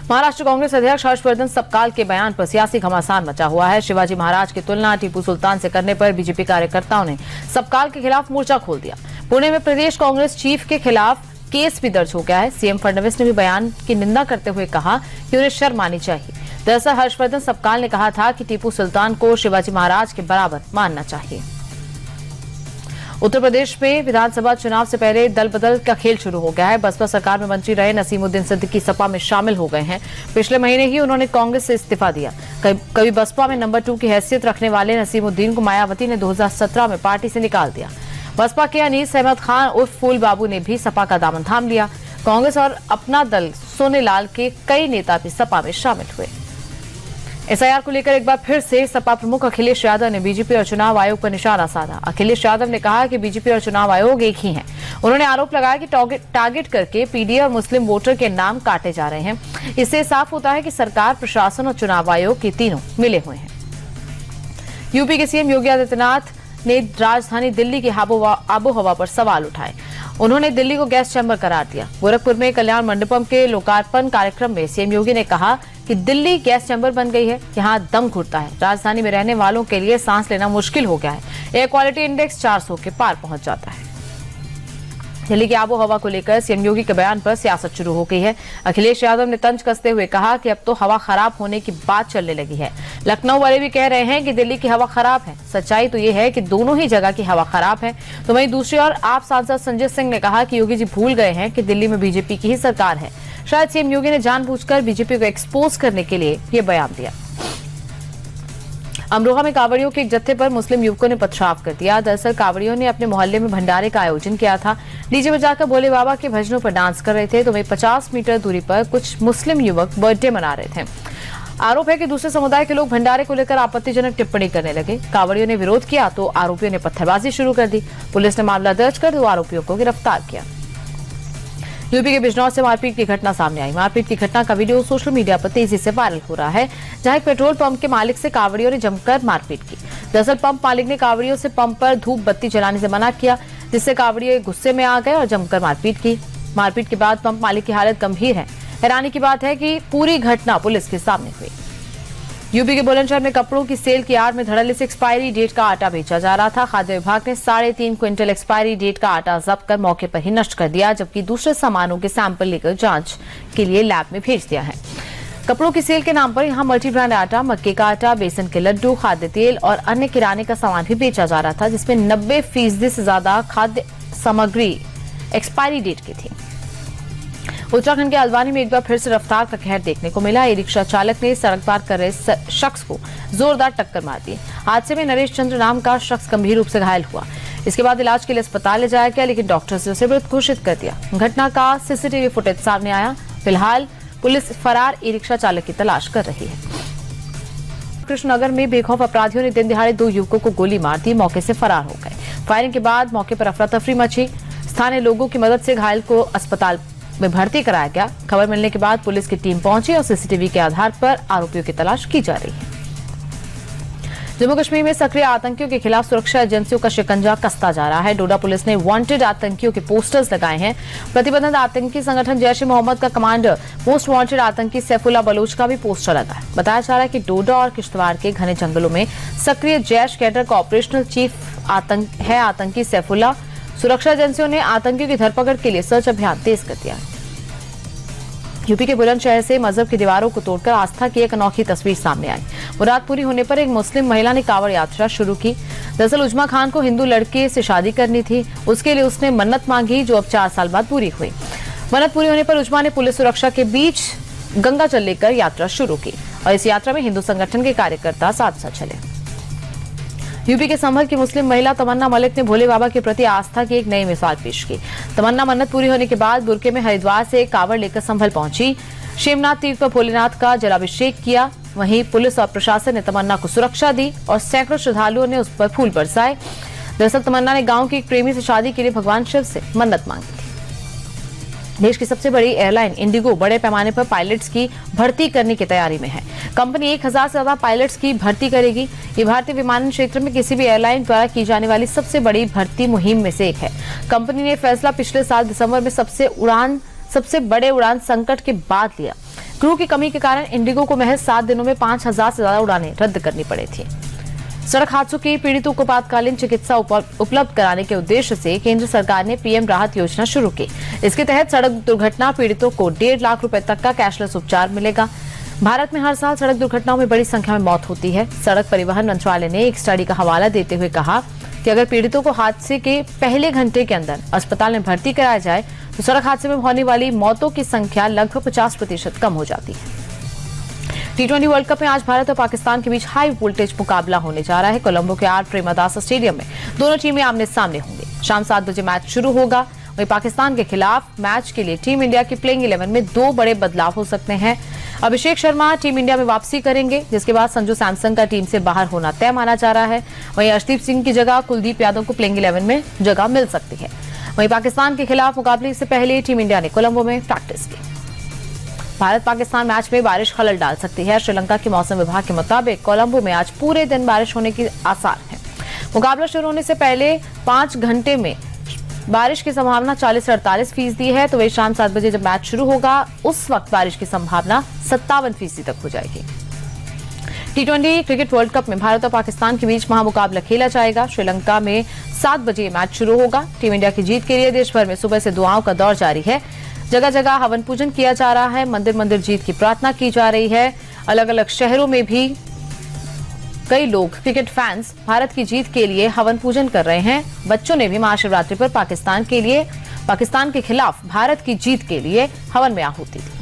महाराष्ट्र कांग्रेस अध्यक्ष हर्षवर्धन सपकाल के बयान पर सियासी घमासान मचा हुआ है। शिवाजी महाराज की तुलना टीपू सुल्तान से करने पर बीजेपी कार्यकर्ताओं ने सपकाल के खिलाफ मोर्चा खोल दिया। पुणे में प्रदेश कांग्रेस चीफ के खिलाफ केस भी दर्ज हो गया है। सीएम फडणवीस ने भी बयान की निंदा करते हुए कहा कि उन्हें शर्म आनी चाहिए। दरअसल हर्षवर्धन सपकाल ने कहा था कि टीपू सुल्तान को शिवाजी महाराज के बराबर मानना चाहिए। उत्तर प्रदेश में विधानसभा चुनाव से पहले दल बदल का खेल शुरू हो गया है। बसपा सरकार में मंत्री रहे नसीमुद्दीन सिद्दीकी सपा में शामिल हो गए हैं। पिछले महीने ही उन्होंने कांग्रेस से इस्तीफा दिया। कभी बसपा में नंबर 2 की हैसियत रखने वाले नसीमुद्दीन को मायावती ने 2017 में पार्टी से निकाल दिया। बसपा के अनीस अहमद खान उर्फ फूल बाबू ने भी सपा का दामन थाम लिया। कांग्रेस और अपना दल सोनेलाल के कई नेता भी सपा में शामिल हुए। एसआईआर को लेकर एक बार फिर से सपा प्रमुख अखिलेश यादव ने बीजेपी और चुनाव आयोग पर निशाना साधा। अखिलेश यादव ने कहा कि बीजेपी और चुनाव आयोग एक ही हैं। उन्होंने आरोप लगाया कि टारगेट करके पीडीए और मुस्लिम वोटर के नाम काटे जा रहे हैं। इससे साफ होता है कि सरकार, प्रशासन और चुनाव आयोग के तीनों मिले हुए हैं। यूपी के सीएम योगी आदित्यनाथ ने राजधानी दिल्ली की आबोहवा पर सवाल उठाए। उन्होंने दिल्ली को गैस चैम्बर करार दिया। गोरखपुर में कल्याण मंडपम के लोकार्पण कार्यक्रम में सीएम योगी ने कहा कि दिल्ली गैस चैम्बर बन गई है, यहाँ दम घुटता है। राजधानी में रहने वालों के लिए सांस लेना मुश्किल हो गया है। एयर क्वालिटी इंडेक्स 400 के पार पहुंच जाता है। दिल्ली की आबोहवा को लेकर सीएम योगी के बयान पर सियासत शुरू हो गई है। अखिलेश यादव ने तंज कसते हुए कहा कि अब तो हवा खराब होने की बात चलने लगी है। लखनऊ वाले भी कह रहे हैं कि दिल्ली की हवा खराब है। सच्चाई तो ये है कि दोनों ही जगह की हवा खराब है। तो वहीं दूसरी ओर आप सांसद संजय सिंह ने कहा कि योगी जी भूल गए हैं कि दिल्ली में बीजेपी की ही सरकार है। शायद सीएम योगी ने जानबूझकर बीजेपी को एक्सपोज करने के लिए ये बयान दिया। अमरोहा में कांवड़ियों के एक जत्थे पर मुस्लिम युवकों ने पथराव कर दिया। दरअसल कांवड़ियों ने अपने मोहल्ले में भंडारे का आयोजन किया था। डीजे बजाकर भोले बाबा के भजनों पर डांस कर रहे थे। तो वहीं 50 मीटर दूरी पर कुछ मुस्लिम युवक बर्थडे मना रहे थे। आरोप है कि दूसरे समुदाय के लोग भंडारे को लेकर आपत्तिजनक टिप्पणी करने लगे। कांवड़ियों ने विरोध किया तो आरोपियों ने पत्थरबाजी शुरू कर दी। पुलिस ने मामला दर्ज कर 2 आरोपियों को गिरफ्तार किया। यूपी के बिजनौर से मारपीट की घटना सामने आई। मारपीट की घटना का वीडियो सोशल मीडिया पर तेजी से वायरल हो रहा है, जहां एक पेट्रोल पंप के मालिक से कांवड़ियों ने जमकर मारपीट की। दरअसल पंप मालिक ने कांवड़ियों से पंप पर धूप बत्ती जलाने से मना किया, जिससे कांवड़ियों गुस्से में आ गए और जमकर मारपीट की। मारपीट के बाद पंप मालिक की हालत गंभीर है। हैरानी की बात है कि पूरी घटना पुलिस के सामने हुई। यूपी के बुलंदशहर में कपड़ों की सेल की आड़ में धड़ल्ले से एक्सपायरी डेट का आटा बेचा जा रहा था। खाद्य विभाग ने 3.5 क्विंटल एक्सपायरी डेट का आटा जब्त कर मौके पर ही नष्ट कर दिया, जबकि दूसरे सामानों के सैंपल लेकर जांच के लिए लैब में भेज दिया है। कपड़ों की सेल के नाम पर यहां मल्टी ब्रांड आटा, मक्के का आटा, बेसन के लड्डू, खाद्य तेल और अन्य किराने का सामान भी बेचा जा रहा था, जिसमें 90% से ज्यादा खाद्य सामग्री एक्सपायरी डेट की थी। उत्तराखंड के अलवानी में एक बार फिर से रफ्तार का कहर देखने को मिला। ई रिक्शा चालक ने सड़क पार कर रहे शख्स को जोरदार टक्कर मार दी। हादसे में नरेश चंद्र नाम का शख्स गंभीर रूप से घायल हुआ। इसके बाद इलाज के लिए अस्पताल ले जाया गया, लेकिन डॉक्टर्स ने उसे मृत घोषित कर दिया। घटना का सीसीटीवी फुटेज सामने आया। फिलहाल पुलिस फरार ई रिक्शा चालक की तलाश कर रही है। कृष्णनगर में बेखौफ अपराधियों ने दिन दिहाड़े 2 युवकों को गोली मार दी, मौके से फरार हो गए। फायरिंग के बाद मौके पर अफरा तफरी मची। स्थानीय लोगों की मदद से घायल को अस्पताल में भर्ती कराया गया। खबर मिलने के बाद पुलिस की टीम पहुंची और सीसीटीवी के आधार पर आरोपियों की तलाश की जा रही है। जम्मू कश्मीर में सक्रिय आतंकियों के खिलाफ सुरक्षा एजेंसियों का शिकंजा कसता जा रहा है। डोडा पुलिस ने वांटेड आतंकियों के पोस्टर्स लगाए हैं। प्रतिबंधित आतंकी संगठन जैश ए मोहम्मद का कमांडर मोस्ट वांटेड आतंकी सैफुल्लाह बलूच का भी पोस्टर लगा है। बताया जा रहा है कि डोडा और किश्तवाड़ के घने जंगलों में सक्रिय जैश कैडर का ऑपरेशनल चीफ आतंकी सैफुल्लाह। सुरक्षा एजेंसियों ने आतंकियों की धरपकड़ के लिए सर्च अभियान तेज कर दिया है। यूपी के बुलंदशहर से मजहब की दीवारों को तोड़कर आस्था की एक अनोखी तस्वीर सामने आई। मुराद पूरी होने पर एक मुस्लिम महिला ने कांवड़ यात्रा शुरू की। दरअसल उजमा खान को हिंदू लड़के से शादी करनी थी। उसके लिए उसने मन्नत मांगी, जो अब 4 साल बाद पूरी हुई। मन्नत पूरी होने पर उजमा ने पुलिस सुरक्षा के बीच गंगा जल लेकर यात्रा शुरू की और इस यात्रा में हिंदू संगठन के कार्यकर्ता साथ साथ चले। यूपी के संभल की मुस्लिम महिला तमन्ना मलिक ने भोले बाबा के प्रति आस्था की एक नई मिसाल पेश की। तमन्ना मन्नत पूरी होने के बाद बुरके में हरिद्वार से कांवड़ लेकर संभल पहुंची। शिवनाथ तीर्थ पर भोलेनाथ का जलाभिषेक किया। वहीं पुलिस और प्रशासन ने तमन्ना को सुरक्षा दी और सैकड़ों श्रद्धालुओं ने उस पर फूल बरसाए। दरअसल तमन्ना ने गांव के एक प्रेमी से शादी के लिए भगवान शिव से मन्नत मांगी थी। देश की सबसे बड़ी एयरलाइन इंडिगो बड़े पैमाने पर पायलट्स की भर्ती करने की तैयारी में है। कंपनी 1000 से ज्यादा पायलट्स की भर्ती करेगी। ये भारतीय विमानन क्षेत्र में किसी भी एयरलाइन द्वारा की जाने वाली सबसे बड़ी भर्ती मुहिम में से एक है। कंपनी ने फैसला पिछले साल दिसंबर में सबसे बड़े उड़ान संकट के बाद लिया। क्रू की कमी के कारण इंडिगो को महज 7 दिनों में 5,000 से ज्यादा उड़ानें रद्द करनी पड़ी थी। सड़क हादसों के पीड़ितों को आपातकालीन चिकित्सा उपलब्ध कराने के उद्देश्य से केंद्र सरकार ने पीएम राहत योजना शुरू की। इसके तहत सड़क दुर्घटना पीड़ितों को 1.5 लाख रुपए तक का कैशलेस उपचार मिलेगा। भारत में हर साल सड़क दुर्घटनाओं में बड़ी संख्या में मौत होती है। सड़क परिवहन मंत्रालय ने एक स्टडी का हवाला देते हुए कहा कि अगर पीड़ितों को हादसे के पहले घंटे के अंदर अस्पताल में भर्ती कराया जाए तो सड़क हादसे में होने वाली मौतों की संख्या लगभग 50% कम हो जाती है। T20 वर्ल्ड कप में आज भारत और पाकिस्तान के बीच हाई वोल्टेज मुकाबला होने जा रहा है। कोलंबो के आर प्रेमदासा स्टेडियम में दोनों टीमें आमने सामने होंगी। शाम 7 बजे मैच शुरू होगा। वहीं पाकिस्तान के खिलाफ मैच के लिए टीम इंडिया की प्लेइंग 11 में 2 बड़े बदलाव हो सकते हैं। अभिषेक शर्मा टीम इंडिया में वापसी करेंगे, जिसके बाद संजू सैमसन का टीम से बाहर होना तय माना जा रहा है। वहीं अर्शदीप सिंह की जगह कुलदीप यादव को प्लेइंग 11 में जगह मिल सकती है। वहीं पाकिस्तान के खिलाफ मुकाबले से पहले टीम इंडिया ने कोलंबो में प्रैक्टिस की। भारत पाकिस्तान मैच में बारिश खलल डाल सकती है। श्रीलंका के मौसम विभाग के मुताबिक कोलंबो में आज पूरे दिन बारिश होने के आसार हैं। मुकाबला शुरू होने से पहले 5 घंटे में बारिश की संभावना 40 से 48% है। तो वही शाम 7 बजे जब मैच शुरू होगा उस वक्त बारिश की संभावना 57% तक हो जाएगी। T20 क्रिकेट वर्ल्ड कप में भारत और पाकिस्तान के बीच महामुकाबला खेला जाएगा। श्रीलंका में 7 बजे मैच शुरू होगा। टीम इंडिया की जीत के लिए देश भर में सुबह से दुआओं का दौर जारी है। जगह जगह हवन पूजन किया जा रहा है। मंदिर मंदिर जीत की प्रार्थना की जा रही है। अलग अलग शहरों में भी कई लोग क्रिकेट फैंस भारत की जीत के लिए हवन पूजन कर रहे हैं। बच्चों ने भी महाशिवरात्रि पर पाकिस्तान के खिलाफ भारत की जीत के लिए हवन में आहुति दी।